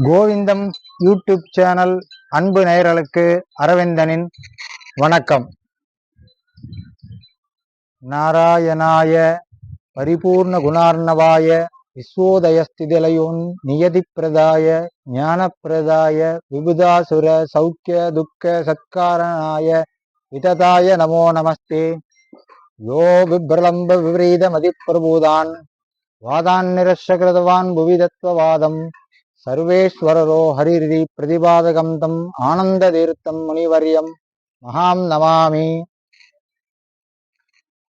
கோவிந்தம் YouTube channel அன்பு நேயர்களுக்கு அரவிந்தனின் வணக்கம். நாராயணாய பரிபூர்ண குணார்ணவாய விஸ்வோதயஸ்திதிலயோன் நியதி பிரதாய ஞான பிரதாய விபுதாசுர சௌக்கிய துக்க சத்காரணாய விததாய நமோ நமஸ்தே. யோ விப்ரலம்ப விபரீத மதிப்பிரபூதான் வாதான் நிரஷகிருதவான் புவிதத்வவாதம் சர்வேஸ்வரரோ ஹரிரி பிரதிபாதகம் தம் ஆனந்த தீர்த்தம் முனிவரியம் மகாம் நமாமி.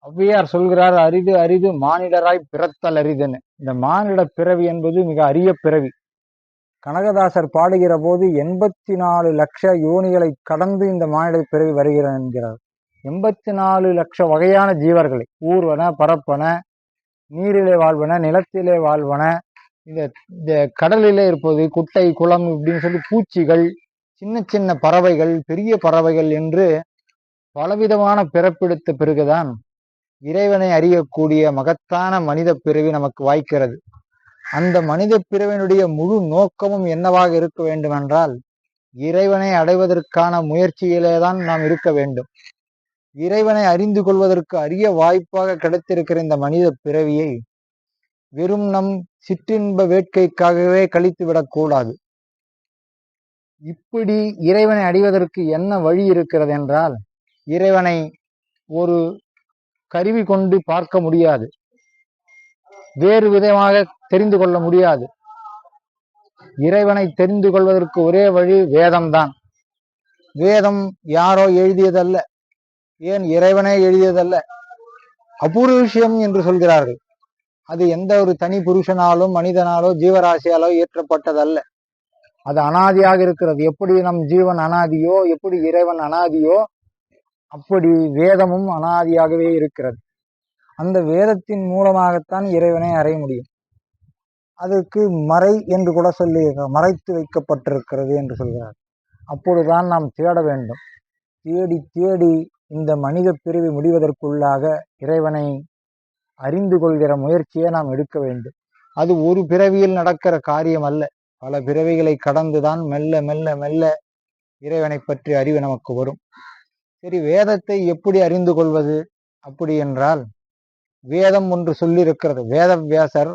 ஔவையார் சொல்கிறார், அரிது அரிது மானிடராய் பிறத்தல் அரிதுன்னு. இந்த மானிட பிறவி என்பது மிக அரிய பிறவி. கனகதாசர் பாடுகிற போது 84 லட்ச யோனிகளை கடந்து இந்த மானிட பிறவி வருகிறது என்கிறார். 84 லட்ச வகையான ஜீவர்களை, ஊர்வன, பரப்பன, நீரிலே வாழ்வன, நிலத்திலே வாழ்வன, இந்த கடலிலே இருப்பது, குட்டை குளம் இப்படின்னு சொல்லி பூச்சிகள், சின்ன சின்ன பறவைகள், பெரிய பறவைகள் என்று பலவிதமான பிறப்பெடுத்த பிறகுதான் இறைவனை அறியக்கூடிய மகத்தான மனித பிறவி நமக்கு வாய்க்கிறது. அந்த மனித பிறவினுடைய முழு நோக்கமும் என்னவாக இருக்க வேண்டும் என்றால், இறைவனை அடைவதற்கான முயற்சியிலேதான் நாம் இருக்க வேண்டும். இறைவனை அறிந்து கொள்வதற்கு அரிய வாய்ப்பாக கிடைத்திருக்கிற இந்த மனித பிறவியை வெறும் நம் சிற்றின்ப வேட்கைக்காகவே கழித்து விடக்கூடாது. இப்படி இறைவனை அடைவதற்கு என்ன வழி இருக்கிறது என்றால், இறைவனை ஒரு கருவி கொண்டு பார்க்க முடியாது, வேறு விதமாக தெரிந்து கொள்ள முடியாது. இறைவனை தெரிந்து கொள்வதற்கு ஒரே வழி வேதம்தான். வேதம் யாரோ எழுதியதல்ல, ஏன் இறைவனே எழுதியதல்ல, அபூர்வ விஷயம் என்று சொல்கிறார்கள். அது எந்த ஒரு தனி புருஷனாலும் மனிதனாலோ ஜீவராசியாலோ இயற்றப்பட்டதல்ல. அது அனாதியாக இருக்கிறது. எப்படி நம் ஜீவன் அனாதியோ, எப்படி இறைவன் அனாதியோ, அப்படி வேதமும் அனாதியாகவே இருக்கிறது. அந்த வேதத்தின் மூலமாகத்தான் இறைவனை அடைய முடியும். அதற்கு மறை என்று கூட சொல்லி மறைத்து வைக்கப்பட்டிருக்கிறது என்று சொல்கிறார். அப்பொழுதுதான் நாம் தேட வேண்டும். தேடி தேடி இந்த மனித பிரிவு முடிவதற்குள்ளாக இறைவனை அறிந்து கொள்கிற முயற்சியை நாம் எடுக்க வேண்டும். அது ஒரு பிறவியில் நடக்கிற காரியம் அல்ல. பல பிறவிகளை கடந்துதான் மெல்ல மெல்ல மெல்ல இறைவனை பற்றி அறிவு நமக்கு வரும். சரி, வேதத்தை எப்படி அறிந்து கொள்வது? அப்படி என்றால், வேதம் ஒன்று சொல்லியிருக்கிறது. வேதவியாசர்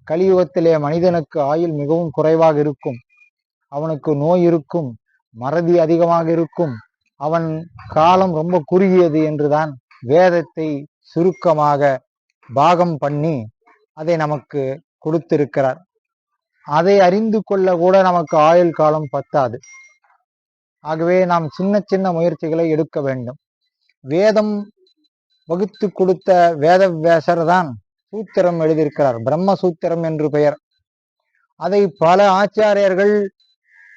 கலியுகத்திலே மனிதனுக்கு ஆயுள் மிகவும் குறைவாக இருக்கும், அவனுக்கு நோய் இருக்கும், மறதி அதிகமாக இருக்கும், அவன் காலம் ரொம்ப குறுகியது என்றுதான் வேதத்தை சுருக்கமாக பாகம் பண்ணி அதை நமக்கு கொடுத்திருக்கிறார். அதை அறிந்து கொள்ள கூட நமக்கு ஆயுள் காலம் பத்தாது. ஆகவே நாம் சின்ன சின்ன முயற்சிகளை எடுக்க வேண்டும். வேதம் வகுத்து கொடுத்த வேதவியாசர் தான் சூத்திரம் எழுதியிருக்கிறார், பிரம்மசூத்திரம் என்று பெயர். அதை பல ஆச்சாரியர்கள்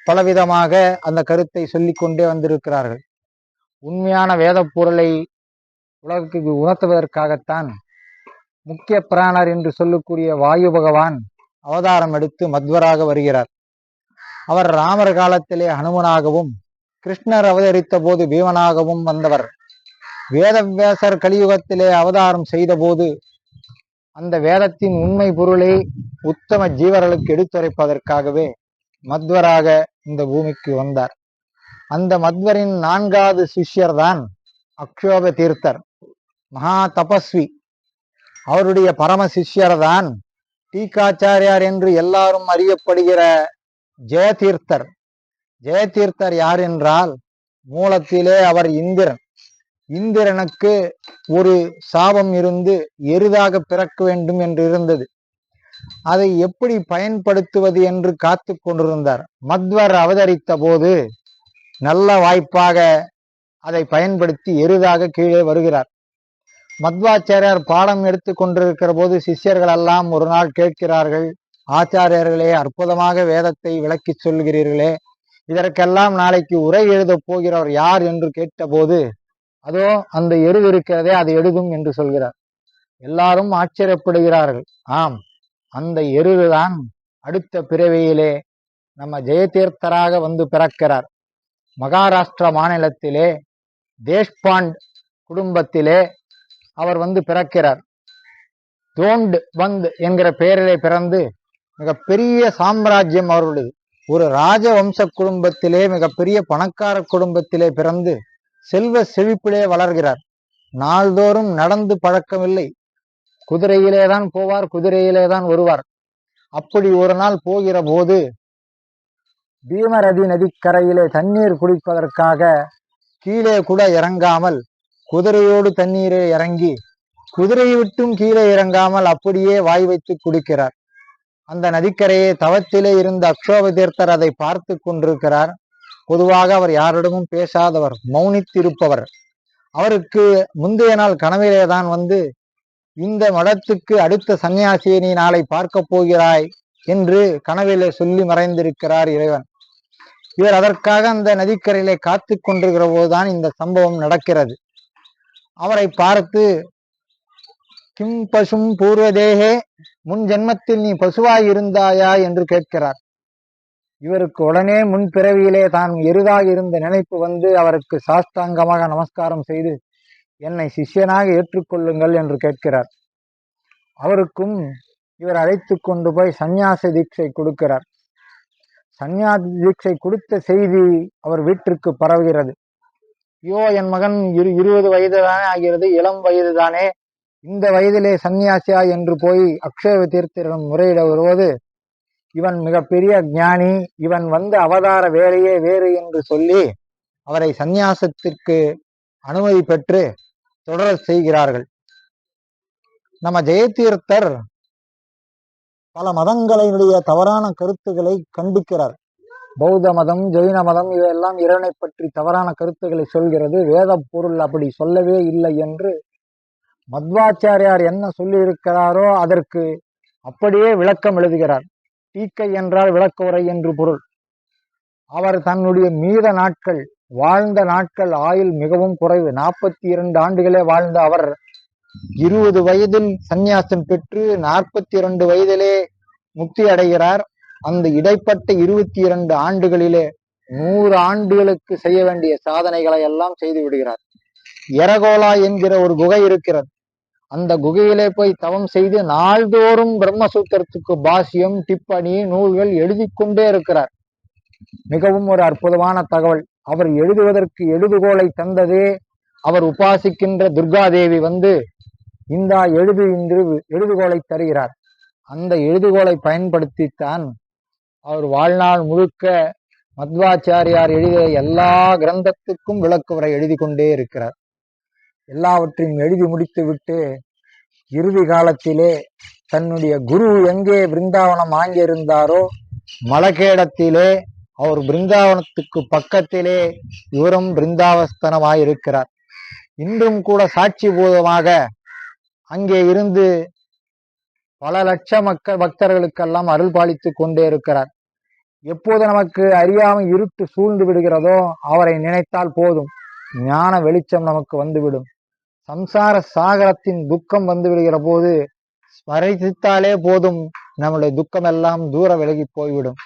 பலவிதமாக அந்த கருத்தை சொல்லிக் கொண்டே வந்திருக்கிறார்கள். உண்மையான வேத பொருளை உலகுக்கு உணர்த்துவதற்காகத்தான் முக்கிய பிராணர் என்று சொல்லக்கூடிய வாயு பகவான் அவதாரம் எடுத்து மத்வராக வருகிறார். அவர் ராமர் காலத்திலே ஹனுமனாகவும், கிருஷ்ணர் அவதரித்த போது பீமனாகவும் வந்தவர். வேதவியாசர் கலியுகத்திலே அவதாரம் செய்த போது அந்த வேதத்தின் உண்மை பொருளை உத்தம ஜீவர்களுக்கு எடுத்துரைப்பதற்காகவே மத்வராக இந்த பூமிக்கு வந்தார். அந்த மத்வரின் 4வது சிஷ்யர் தான் அக்ஷோப தீர்த்தர், மகா தபஸ்வி. அவருடைய பரம சிஷ்யர் தான் டீகாச்சாரியார் என்று எல்லாரும் அறியப்படுகிற ஜெயதீர்த்தர். ஜெயதீர்த்தர் யார் என்றால், மூலத்திலே அவர் இந்திரன். இந்திரனுக்கு ஒரு சாபம் இருந்து எருதாக பிறக்க வேண்டும் என்று இருந்தது. அதை எப்படி பயன்படுத்துவது என்று காத்து கொண்டிருந்தார். மத்வர் அவதரித்த போது நல்ல வாய்ப்பாக அதை பயன்படுத்தி எருதாக கீழே வருகிறார். மத்வாச்சாரியார் பாடம் எடுத்து கொண்டிருக்கிற போது சிஷ்யர்கள் எல்லாம் ஒரு நாள் கேட்கிறார்கள், ஆச்சாரியர்களே, அற்புதமாக வேதத்தை விளக்கி சொல்கிறீர்களே, இதற்கெல்லாம் நாளைக்கு உரை எழுதப் போகிறவர் யார் என்று கேட்டபோது, அதோ அந்த எரு இருக்கிறதே, அது எழுதும் என்று சொல்கிறார். எல்லாரும் ஆச்சரியப்படுகிறார்கள். ஆம், அந்த எருதான் அடுத்த பிறவியிலே நம்ம ஜெயதீர்த்தராக வந்து பிறக்கிறார். மகாராஷ்டிரா மாநிலத்திலே தேஷ்பாண்ட் குடும்பத்திலே அவர் வந்து பிறக்கிறார். தோண்ட் பந்த் என்கிற பெயரிலே பிறந்து மிக பெரிய சாம்ராஜ்யம் அவர்களுடையது. ஒரு ராஜவம்ச குடும்பத்திலே, மிகப்பெரிய பணக்கார குடும்பத்திலே பிறந்து செல்வ செழிப்பிலே வளர்கிறார். நாள்தோறும் நடந்து பழக்கமில்லை, குதிரையிலேதான் போவார், குதிரையிலேதான் வருவார். அப்படி ஒரு நாள் போகிற போது பீமரதி நதிக்கரையிலே தண்ணீர் குடிப்பதற்காக கீழே கூட இறங்காமல் குதிரையோடு தண்ணீரை இறங்கி, குதிரையை விட்டும் கீழே இறங்காமல் அப்படியே வாய் வைத்து குடிக்கிறார். அந்த நதிக்கரையே தவத்திலே இருந்த அக்ஷோப தீர்த்தர் அதை பார்த்து கொண்டிருக்கிறார். பொதுவாக அவர் யாரிடமும் பேசாதவர், மௌனித்திருப்பவர். அவருக்கு முந்தைய நாள் கனவிலேதான் வந்து, இந்த மடத்துக்கு அடுத்த சன்னியாசியை நீ நாளை பார்க்க போகிறாய் என்று கனவிலே சொல்லி மறைந்திருக்கிறார் இறைவன். இவர் அதற்காக அந்த நதிக்கரையிலே காத்து கொண்டிருக்கிற போதுதான் இந்த சம்பவம் நடக்கிறது. அவரை பார்த்து, கிம் பசும் பூர்வதேகே, முன் ஜென்மத்தில் நீ பசுவாய் இருந்தாயா என்று கேட்கிறார். இவருக்கு உடனே முன்பிறவியிலே தான் எருதாக இருந்த நினைப்பு வந்து அவருக்கு சாஷ்டாங்கமாக நமஸ்காரம் செய்து, என்னை சிஷ்யனாக ஏற்றுக்கொள்ளுங்கள் என்று கேட்கிறார். அவருக்கும் இவர் அழைத்து கொண்டு போய் சந்நியாச தீட்சை கொடுக்கிறார். சந்நியாச தீட்சை கொடுத்த செய்தி அவர் வீட்டிற்கு பரவுகிறது. ஐயோ, என் மகன் 20 வயது தானே ஆகிறது, இளம் வயது தானே, இந்த வயதிலே சந்நியாசியா என்று போய் அக்ஷோப தீர்த்தரிடம் முறையிட வருவது, இவன் மிகப்பெரிய ஞானி, இவன் வந்த அவதார வேலையே வேறு என்று சொல்லி அவரை சந்நியாசத்திற்கு அனுமதி பெற்று தொடர செய்கிறார்கள். நம்ம ஜெயதீர்த்தர் பல மதங்களினுடைய தவறான கருத்துக்களை கண்டிக்கிறார். பௌத்த மதம், ஜெயின மதம் இவையெல்லாம் இறைவனை பற்றி தவறான கருத்துக்களை சொல்கிறது. வேத பொருள் அப்படி சொல்லவே இல்லை என்று மத்வாச்சாரியார் என்ன சொல்லியிருக்கிறாரோ அதற்கு அப்படியே விளக்கம் எழுதுகிறார். டீக்கை என்றால் விளக்க உரை என்று பொருள். அவர் தன்னுடைய மீத நாட்கள், வாழ்ந்த நாட்கள், ஆயுள் மிகவும் குறைவு, 42 ஆண்டுகளே வாழ்ந்த அவர் 20 வயதில் சந்நியாசம் பெற்று 42 வயதிலே முக்தி அடைகிறார். அந்த இடைப்பட்ட 22 ஆண்டுகளிலே 100 ஆண்டுகளுக்கு செய்ய வேண்டிய சாதனைகளை எல்லாம் செய்து விடுகிறார். எரகோலா என்கிற ஒரு குகை இருக்கிறது. அந்த குகையிலே போய் தவம் செய்து நாள்தோறும் பிரம்மசூத்திரத்துக்கு பாஷ்யம், டிப்பணி, நூல்கள் எழுதி கொண்டே இருக்கிறார். மிகவும் ஒரு அற்புதமான தகவல். அவர் எழுதுவதற்கு எழுதுகோலை தந்ததே அவர் உபாசிக்கின்ற துர்காதேவி வந்து, இந்த என்று எழுதுகோலை தருகிறார். அந்த எழுதுகோலை பயன்படுத்தித்தான் அவர் வாழ்நாள் முழுக்க மத்வாச்சாரியார் எழுதிய எல்லா கிரந்தத்துக்கும் விளக்குவரை எழுதி கொண்டே இருக்கிறார். எல்லாவற்றையும் எழுதி முடித்து விட்டு இறுதி காலத்திலே தன்னுடைய குரு எங்கே பிருந்தாவனம் ஆங்கியிருந்தாரோ மலகேடத்திலே, அவர் பிருந்தாவனத்துக்கு பக்கத்திலே இவரும் பிருந்தாவஸ்தனமாயிருக்கிறார். இன்றும் கூட சாட்சி பூதமாக அங்கே இருந்து பல லட்ச பக்தர்களுக்கெல்லாம் அருள் பாலித்து கொண்டே இருக்கிறார். எப்போது நமக்கு அறியாமல் இருட்டு சூழ்ந்து விடுகிறதோ அவரை நினைத்தால் போதும், ஞான வெளிச்சம் நமக்கு வந்துவிடும். சம்சார சாகரத்தின் துக்கம் வந்து விடுகிற போது ஸ்மரித்தாலே போதும், நம்முடைய துக்கம் எல்லாம் தூர விலகி போய்விடும்.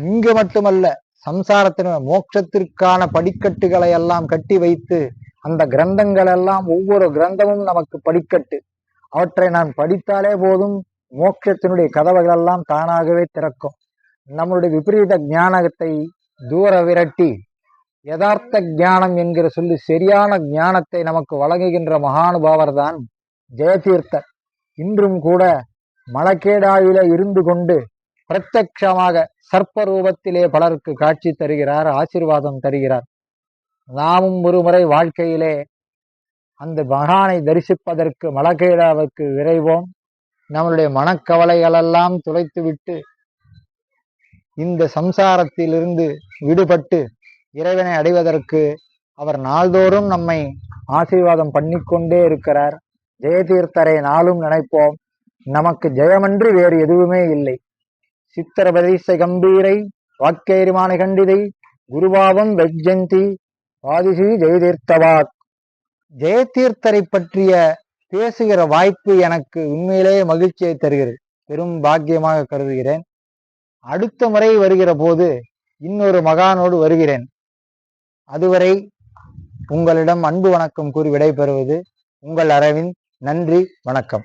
இங்கு மட்டுமல்ல, சம்சாரத்தின் மோட்சத்திற்கான படிக்கட்டுகளை எல்லாம் கட்டி வைத்து அந்த கிரந்தங்கள் எல்லாம், ஒவ்வொரு கிரந்தமும் நமக்கு படிக்கட்டு. அவற்றை நான் படித்தாலே போதும், மோட்சத்தினுடைய கதவுகள் எல்லாம் தானாகவே திறக்கும். நம்முடைய விபரீத ஞானத்தை தூர விரட்டி யதார்த்த ஞானம் என்கிற சொல்லி சரியான ஞானத்தை நமக்கு வழங்குகின்ற மகானுபாவர் தான் ஜெயதீர்த்தர். இன்றும் கூட மலக்கேடாவில இருந்து கொண்டு பிரத்யட்சமாக சர்ப்ப ரூபத்திலே பலருக்கு காட்சி தருகிறார், ஆசீர்வாதம் தருகிறார். நாமும் ஒருமுறை வாழ்க்கையிலே அந்த மகானை தரிசிப்பதற்கு மலக்கேடாவுக்கு விரைவோம். நம்மளுடைய மனக்கவலைகளெல்லாம் துளைத்துவிட்டு இந்த சம்சாரத்திலிருந்து விடுபட்டு இறைவனை அடைவதற்கு அவர் நாள்தோறும் நம்மை ஆசீர்வாதம் பண்ணிக்கொண்டே இருக்கிறார். ஜெயதீர்த்தரை நாளும் நினைப்போம். நமக்கு ஜெயமன்றி வேறு எதுவுமே இல்லை. சித்திரபதிச கம்பீரை வாக்கேரிமான கண்டிதை குருபாவம் வெஜ்ஜந்தி பாதிசி ஜெயதீர்த்தவாக். ஜெயதீர்த்தரை பற்றிய பேசுகிற வாய்ப்பு எனக்கு உண்மையிலேயே மகிழ்ச்சியை தருகிறது, பெரும் பாக்கியமாக கருதுகிறேன். அடுத்த முறை வருகிற போது இன்னொரு மகானோடு வருகிறேன். அதுவரை உங்களிடம் அன்பு வணக்கம் கூறி விடைபெறுவது உங்கள் அரவிந்த். நன்றி, வணக்கம்.